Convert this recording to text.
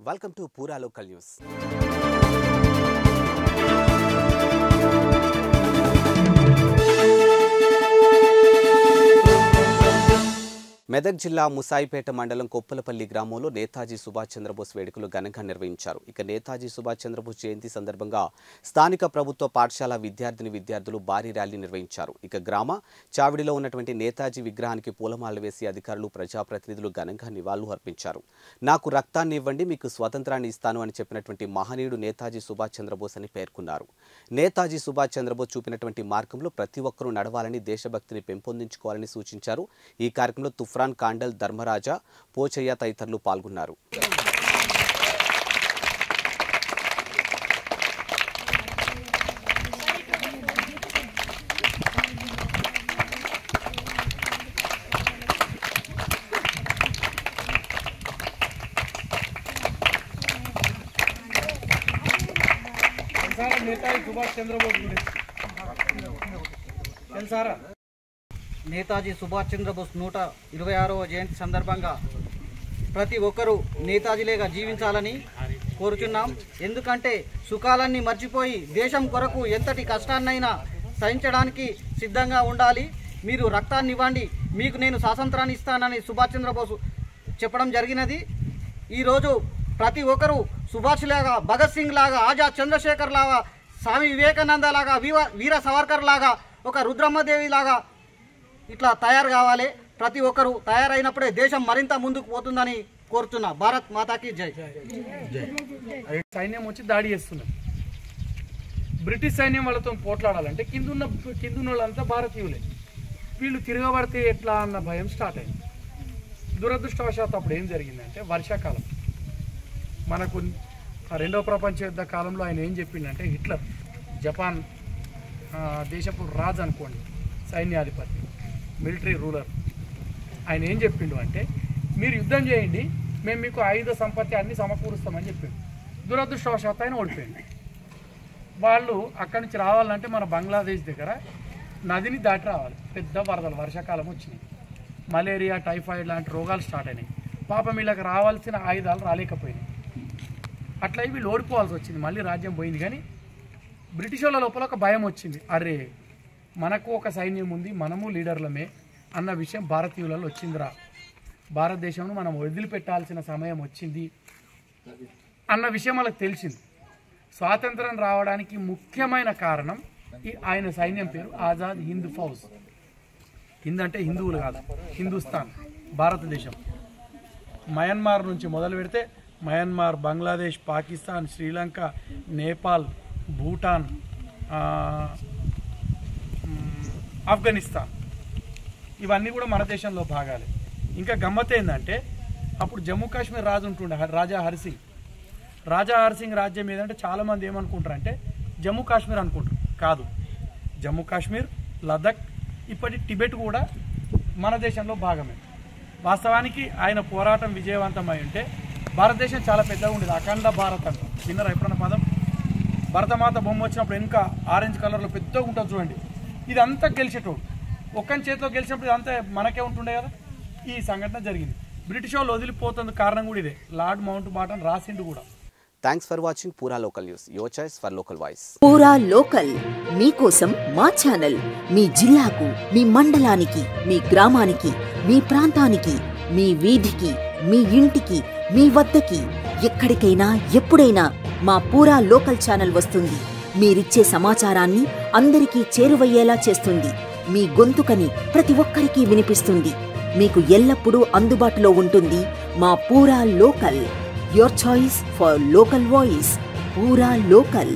Welcome to Pura Local News. Medak జిల్లా ముసాయిపేట మండలం కొప్పలపల్లి గ్రామంలో నేతాజీ సుభాష్ చంద్రబోస్ వేడుకలు ఘనంగా నిర్వహించారు. ఇక నేతాజీ సుభాష్ చంద్రబోస్ జయంతి సందర్భంగా స్థానిక ప్రభుత్వ పాఠశాల విద్యార్థులు భారీ ర్యాలీ నిర్వహించారు. ఇక గ్రామ చావిడిలో ఉన్నటువంటి నేతాజీ విగ్రహానికి పూలమాలలు వేసి అధికారులు ప్రజాప్రతినిధులు ఘనంగా నివాళులు అర్పించారు. నాకు రక్తాన్ని ఇవ్వండి, మీకు స్వాతంత్రాన్ని ఇస్తాను అని చెప్పినటువంటి మహనీయుడు నేతాజీ సుభాష్ చంద్రబోస్ అని పేర్కొన్నారు. నేతాజీ సుభాష్ చంద్రబోస్ చూపినటువంటి మార్గంలో ప్రతి ఒక్కరూ నడవాలని, దేశభక్తిని పెంపొందించుకోవాలని సూచించారు. ఈ కార్యక్రమంలో తుఫ్రాన్ కాండల్, ధర్మరాజా, పోచయ్య తదితరులు పాల్గొన్నారు. నేతాజీ సుభాష్ చంద్రబోస్ గురించి తెలుసారా? నేతాజీ సుభాష్ చంద్రబోస్ 126వ జయంతి సందర్భంగా ప్రతి ఒక్కరూ నేతాజీలేగా జీవించాలని కోరుచున్నాం. ఎందుకంటే సుఖాలన్నీ మర్చిపోయి దేశం కొరకు ఎంతటి కష్టాన్నైనా సహించడానికి సిద్ధంగా ఉండాలి. మీరు రక్తాన్ని ఇవ్వండి, మీకు నేను స్వాతంత్రాన్ని ఇస్తానని సుభాష్ చంద్రబోస్ చెప్పడం జరిగినది. ఈరోజు ప్రతి ఒక్కరూ సుభాష్ లాగా, భగత్ సింగ్ లాగా, ఆజాద్ చంద్రశేఖర్ లాగా, స్వామి వివేకానంద లాగా, వీర సావర్కర్ లాగా, ఒక రుద్రమ్మదేవి లాగా ఇట్లా తయారు కావాలి. ప్రతి ఒక్కరూ తయారైనప్పుడే దేశం మరింత ముందుకు పోతుందని కోరుతున్నా. భారత్ మాతాకి జై. సైన్యం వచ్చి దాడి చేస్తున్నారు. బ్రిటిష్ సైన్యం వాళ్ళతో పోట్లాడాలంటే కిందున్న వాళ్ళంతా భారతీయులే. వీళ్ళు తిరగబడితే ఎట్లా అన్న భయం స్టార్ట్ అయింది. దురదృష్టవశాత్తు అప్పుడు ఏం జరిగిందంటే వర్షాకాలం. మనకు రెండవ ప్రపంచ యుద్ధ కాలంలో ఆయన ఏం చెప్పిండంటే, హిట్లర్ జపాన్ దేశపు రాజు అనుకోండి, సైన్యాధిపతి, మిలిటరీ రూలర్, ఆయన ఏం చెప్పిండు అంటే, మీరు యుద్ధం చేయండి, మేము మీకు ఆయుధ సంపత్తి అన్ని సమకూరుస్తామని చెప్పిండు. దురదృష్టవశాత్తు ఆయన ఓడిపోయింది. వాళ్ళు అక్కడి నుంచి రావాలంటే మన బంగ్లాదేశ్ దగ్గర నదిని దాటి రావాలి. పెద్ద వరదలు వర్షాకాలం వచ్చినాయి. మలేరియా, టైఫాయిడ్ లాంటి రోగాలు స్టార్ట్ అయినాయి. పాపం వీళ్ళకి రావాల్సిన ఆయుధాలు రాలేకపోయినాయి. అట్లా వీళ్ళు ఓడిపోవాల్సి వచ్చింది. మళ్ళీ రాజ్యం పోయింది. కానీ బ్రిటిష్ వాళ్ళ లోపల ఒక భయం వచ్చింది. అరే, మనకు ఒక సైన్యం ఉంది, మనము లీడర్లమే అన్న విషయం భారతీయులలో వచ్చిందిరా. భారతదేశంను మనం వదిలిపెట్టాల్సిన సమయం వచ్చింది అన్న విషయం వాళ్ళకి తెలిసింది. స్వాతంత్రం రావడానికి ముఖ్యమైన కారణం ఆయన సైన్యం పేరు ఆజాద్ హింద్ ఫౌజ్. హింద్ అంటే హిందువులు కాదు, హిందుస్థాన్, భారతదేశం. మయన్మార్ నుంచి మొదలు పెడితే మయన్మార్, బంగ్లాదేశ్, పాకిస్తాన్, శ్రీలంక, నేపాల్, భూటాన్, ఆఫ్ఘనిస్తాన్, ఇవన్నీ కూడా మన దేశంలో భాగాలే. ఇంకా గమ్మత్ ఏంటంటే, అప్పుడు జమ్మూ కాశ్మీర్ రాజు ఉంటుండే, రాజా హరిసింగ్ రాజ్యం ఏదంటే చాలామంది ఏమనుకుంటారంటే జమ్మూ కాశ్మీర్ అనుకుంటారు. కాదు, జమ్మూ కాశ్మీర్, లదాఖ్, ఇప్పటి టిబెట్ కూడా మన దేశంలో భాగమే. వాస్తవానికి ఆయన పోరాటం విజయవంతమై ఉంటే భారతదేశం చాలా పెద్దగా ఉండేది. అఖండ భారత్ అంట. విన్నరా ఎప్పుడన్నా పదం? భరతమాత బొమ్మ వచ్చినప్పుడు ఇంకా ఆరెంజ్ కలర్లో పెద్దగా ఉంటుంది చూడండి. ఇదంతా గెలిచేటోడు. ఒక్కని చేతిలో గెలిచినప్పుడు ఇదంతా మనకే ఉంటుండే కదా. ఈ సంఘటన జరిగింది. బ్రిటిష్ వాళ్ళు వదిలిపోతుంది కారణం కూడా ఇదే. లార్డ్ మౌంట్ బాటన్ రాసిండు కూడా. Thanks for watching Pura Local News. Your choice for local voice. పూరా లోకల్ మీకోసం మా ఛానల్. మీ జిల్లాకు, మీ మండలానికి, మీ గ్రామానికి, మీ ప్రాంతానికి, మీ వీధికి, మీ ఇంటికి, మీ వద్దకి, ఎక్కడికైనా ఎప్పుడైనా మా పూరా లోకల్ ఛానల్ వస్తుంది. మీరిచ్చే సమాచారాన్ని అందరికీ చేరువయ్యేలా చేస్తుంది. మీ గొంతుకని ప్రతి ఒక్కరికి వినిపిస్తుంది. మీకు ఎల్లప్పుడూ అందుబాటులో ఉంటుంది మా పూరా local. Your choice for local voice. Pura Local.